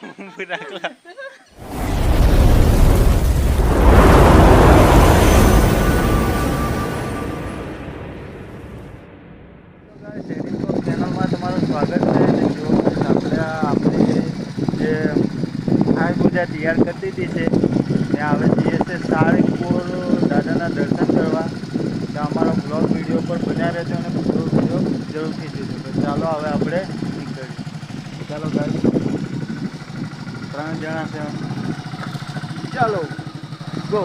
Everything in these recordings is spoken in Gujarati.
રાખલા ચેનલમાં તમારું સ્વાગત છે. જો આપણે જે હાઈ પૂજા તૈયાર કરી દીધી છે ત્યાં હવે જઈએ છીએ સાળંગપુર દાદાના દર્શન કરવા. તો અમારો બ્લોગ વિડીયો પર બન્યા રહેજો અને પૂરો વિડીયો જરૂરથી જોજો. તો ચાલો હવે આપણે નીકળીએ. ચાલો ગાડી 3 જણા છે. ચાલો ગો.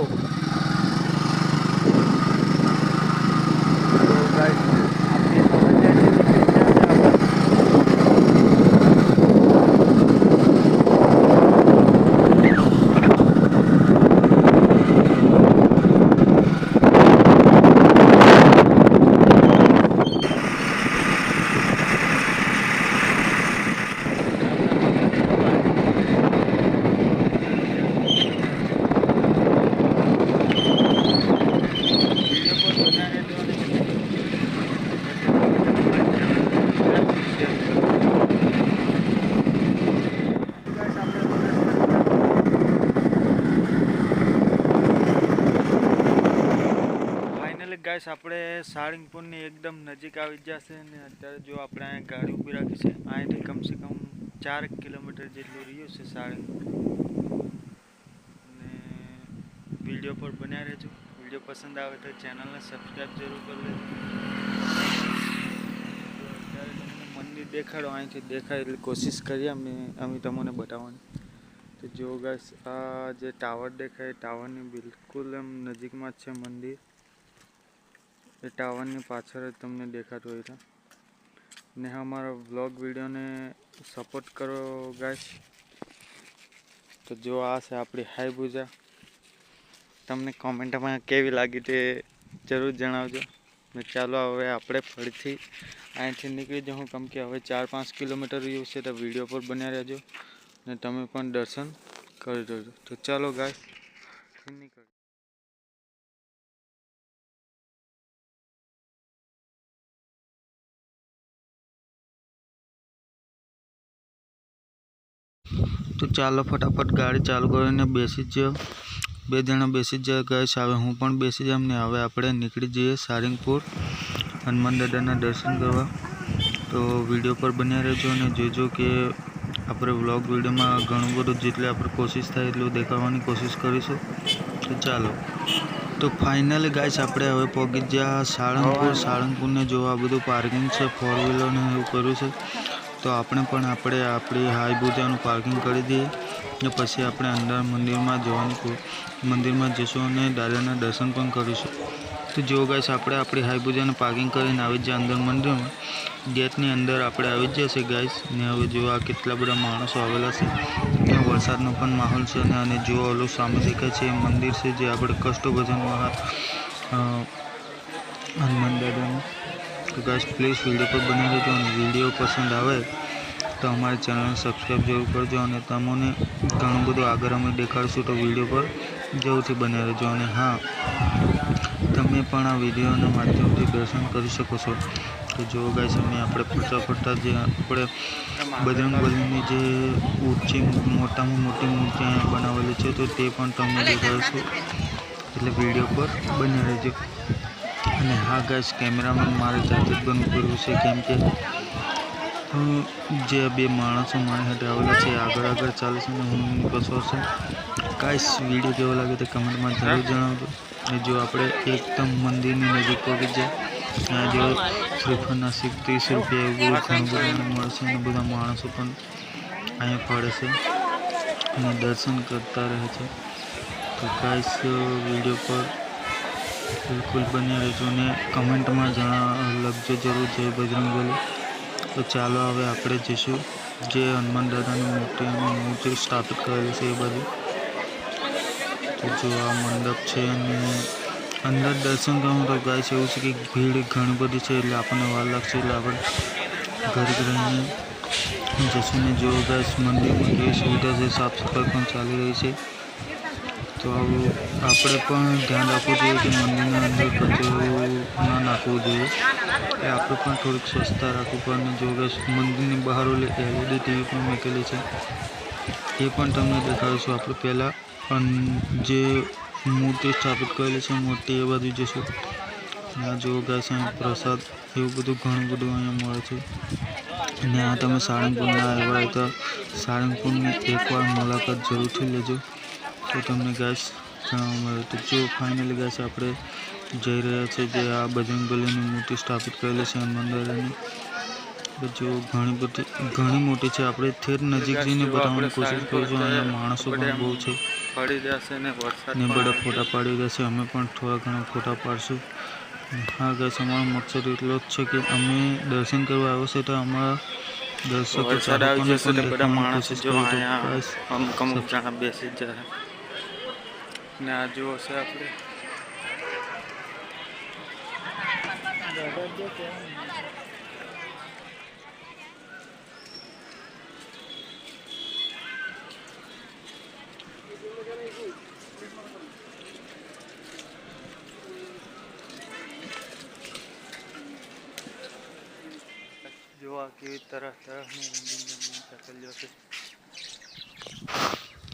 ગાઈસ આપણે સાળંગપુરની એકદમ નજીક આવી જશે અને અત્યારે જો આપણે અહીંયા ગાડી ઊભી રાખી છે. અહીંથી કમસે કમ 4 કિલોમીટર જેટલું રહ્યું છે સાળંગપુર. અને વિડીયો પર બન્યા રહેજો. વિડીયો પસંદ આવે તો ચેનલને સબસ્ક્રાઈબ જરૂર કરી લેજો. અત્યારે તમને મંદિર દેખાડો, અહીંથી દેખાય એટલે કોશિશ કરીએ અમે તમને બતાવવાની. તો જો ગાઈસ આ જે ટાવર દેખાય ટાવરની બિલકુલ એમ નજીકમાં જ છે મંદિર. એ ટાવરની પાછળ જ તમને દેખાતું હોય છે. ને અમારા વ્લોગ વિડીયોને સપોર્ટ કરો ગાઈસ. તો જો આ છે આપણી હાઈ પૂજા. તમને કોમેન્ટમાં કેવી લાગી તે જરૂર જણાવજો. ને ચાલો હવે આપણે ફરીથી અહીંથી નીકળી જાઉં, કેમ કે હવે 4-5 કિલોમીટર રહ્યું છે. તો વિડીયો પર બન્યા રહેજો ને તમે પણ દર્શન કરી દેજો. તો ચાલો ગાઈસ નીકળ. તો ચાલો ફટાફટ ગાડી ચાલુ કરીને બેસી જ જાઓ. 2 જણા બેસી જ જાય ગાઈસ. હવે હું પણ બેસી જામ ને હવે આપણે નીકળી જઈએ સાળંગપુર હનુમાન દાદાના દર્શન કરવા. તો વિડીયો પર બન્યા રહેજો અને જોજો કે આપણે વ્લોગ વિડીયોમાં ઘણું બધું જેટલી આપણે કોશિશ થાય એટલું દેખાડવાની કોશિશ કરીશું. તો ચાલો. તો ફાઇનલી ગાઈસ આપણે હવે પહોંચી ગયા સાળંગપુરને જો આ બધું પાર્કિંગ છે 4 વ્હીલરને એવું કર્યું છે. તો આપણે પણ આપણી હાઈ પૂજાનું પાર્કિંગ કરી દઈએ ને પછી આપણે અંદર મંદિરમાં જઈશું અને દાદાના દર્શન પણ કરીશું. તો જો ગાઈસ આપણે આપણી હાઈ પૂજાનું પાર્કિંગ કરીને આવી જાય અંદર મંદિરમાં. ગેટની અંદર આપણે આવી જ જશે ગાઈસ. ને હવે જો આ કેટલા બધા માણસો આવેલા છે. ત્યાં વરસાદનો પણ માહોલ છે અને જો ઓલું સામે દેખાય છે એ મંદિર છે જે આપણે કષ્ટભંજનવાળા હનુમાન દાદાનું. તો ગાઈસ પ્લીઝ વિડીયો પર બની રહેજો અને વિડીયો પસંદ આવે તો અમારી ચેનલને સબસ્ક્રાઈબ જરૂર કરજો. અને તમને ઘણું બધું આગળ અમે દેખાડીશું તો વિડીયો પર જરૂરથી બન્યા રહેજો. અને હા, તમે પણ આ વિડીયોના માધ્યમથી દર્શન કરી શકો છો. તો જો ગાઈસ આપણે ફરતા જે આપણે બજરંગબલીની જે મોટામાં મોટી મૂર્તિ અહીંયા બનાવેલી છે તો તે પણ તમને દેખાડીશું. એટલે વિડીયો પર બન્યા રહેજો. અને હા ગાઈસ કેમેરામેન મારે જાતે જ બંધ કરવું છે, કેમ કે જે 2 માણસો મારી સાથે આવેલા છે આગળ ચાલે છે અને હું પાછળ છે. ગાઈસ વિડીયો કેવો લાગે તે કમેન્ટમાં જરૂર જણાવજો. અને જો આપણે એકદમ મંદિરની નજીક પહોંચી જાય ત્યાં જો શ્રીફળના 30 રૂપિયા એવું ઘણું બધું મળે છે અને બધા માણસો પણ અહીંયા ફરે છે અને દર્શન કરતા રહે છે. તો ગાઈસ વિડીયો પર બિલકુલ બન્યા રહેજો ને કમેન્ટમાં લખજો જરૂર જય બજરંગબલી. તો ચાલો હવે આપણે જઈશું જે હનુમાન દાદાની મૂર્તિ સ્થાપિત કરેલી છે એ બાજુ. તો જો આ મંડપ છે અને અંદર દર્શન કરવાનું. તો ગાઈસ એવું છે કે ભીડ ઘણી બધી છે એટલે આપણને વાર લાગશે એટલે આપણે ઘરે રહીને જઈશું. ને જો ગાઈસ મંદિરમાં કેવી સુવિધા છે, સાફ સફાઈ પણ ચાલી રહી છે. તો આપણે પણ ધ્યાન રાખવું જોઈએ કે મંદિરના અંદર કચરો ના નાખવો જોઈએ. એ આપણે પણ થોડીક સ્વચ્છતા રાખવું પડે. જો ગાઈસ મંદિરની બહાર LED ટીવી પણ મૂકેલી છે એ પણ તમને દેખાડીશું. આપણે પહેલાં જે મૂર્તિ સ્થાપિત કરેલી છે મોટી એ બાજુ જશું. આ જુઓ ગાઈસ, અહીંયા પ્રસાદ એવું બધું ઘણું બધું અહીંયા મળે છે. અને આ તમે સાળંગપુરના આવ્યા હોય તો સાળંગપુરની એકવાર મુલાકાત જરૂરથી લેજો, તો તમને ગાઈસ જાણવા મળે. તો જો ફાઇનલી ગાઈસ આપણે જઈ રહ્યા છે જે આ બજરંગબલીની મૂર્તિ સ્થાપિત કરેલી છે મંદિરની. જો ઘણી મોટી છે. આપણે ઠેર નજીક જઈને બતાવવાની કોશિશ કરીશું. અહીંયા માણસો પણ બહુ છે ને બધા ફોટા પાડી રહ્યા છે. અમે પણ થોડા ઘણા ફોટા પાડશું. હા ગાઈસ, અમારો મકસદ એટલો જ છે કે અમે દર્શન કરવા આવ્યો છે તો અમારા દર્શકો ચાહકોને પણ દેખાડવાની કોશિશ કરીએ. તો ગાઈસ અમુક જણા બેસી જ જાય ને આ જુઓ છે આપણે જોવા કેવી તરહની રંગીન ચકલીઓ છે.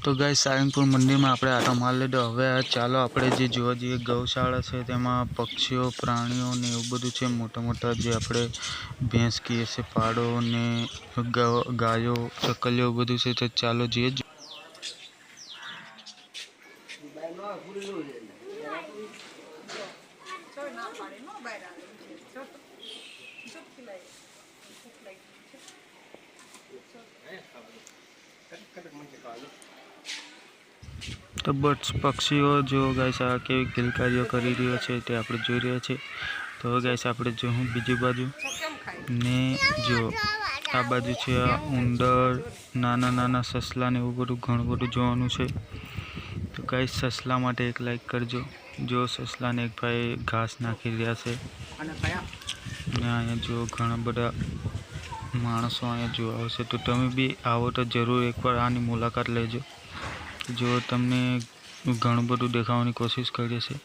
તો ગાઈસ, સાળંગપુર મંદિરમાં આપણે આટો મારી લીધો. હવે ચાલો આપણે જે જોવા જઈએ ગૌશાળા છે, તેમાં પક્ષીઓ પ્રાણીઓ ને એવું બધું છે. મોટા મોટા જે આપણે ભેંસ કહીએ છીએ, પાડો ને ગાયો ચકલીઓ બધું છે. તો ચાલો જઈએ. તો પક્ષીઓ જો ગાઈસ આ કેવી કિલકારીઓ કરી રહ્યો છે તે આપણે જોઈ રહ્યા છે. તો હવે ગાઈસ આપણે જોઉં બીજી બાજુ ને જો આ બાજુ છે ઉંદર, નાના નાના સસલા ને એવું બધું ઘણું બધું જોવાનું છે. તો ગાઈસ સસલા માટે એક લાઈક કરજો. જો સસલાને એક ભાઈ ઘાસ નાખી રહ્યા છે ને અહીંયા જો ઘણા બધા માણસો અહીંયા જોવા આવશે. તો તમે બી આવો તો જરૂર એકવાર આની મુલાકાત લેજો. જો તમને ઘણું બધું દેખાવાની કોશિશ કરીએ છીએ.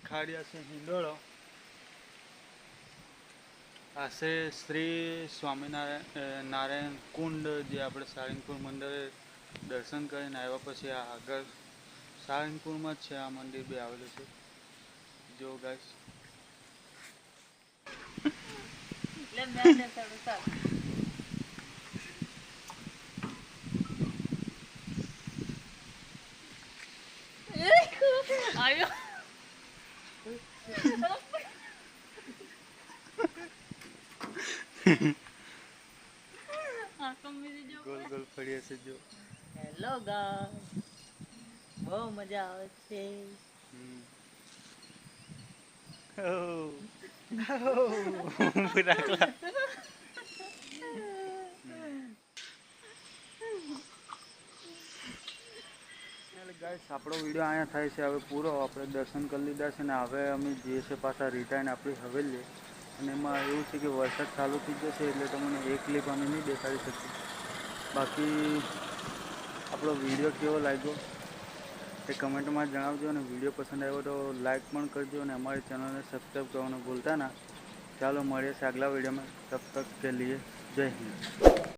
ખાડિયા છે હિંડોળો. આશે શ્રી સ્વામિનારાયણ કુંડ જે આપણે સાળંગપુર મંદિરે દર્શન કરીને આવ્યા પછી આ આગળ સારંગપુરમાં જ છે આ મંદિર બી આવેલું છે. જો ગાઈસ આવ્યો ગોલ ગોલ ફર્યા છે જો. હેલો ગાઈસ, બહુ મજા આવે છે. ગાઈસ આપણો વિડીયો અહીંયા થાય છે હવે પૂરો. આપણે દર્શન કરી લીધા છે ને હવે અમે જઈએ છીએ પાછા રિટર્ન આપણી હવેલી. અને એમાં એવું છે કે વરસાદ ચાલુ થઈ જશે એટલે તમને એક ક્લિપ અમે નહીં દેખાડી શકીએ. બાકી આપણો વિડીયો કેવો લાગ્યો એ કમેન્ટમાં જણાવજો. અને વિડીયો પસંદ આવ્યો તો લાઈક પણ કરજો અને અમારી ચેનલને સબસ્ક્રાઈબ કરવાનું ભૂલતા ના. ચાલો મળીએ છે આગલા વિડીયોમાં. તબ તક કે લીએ જય હિન્દ.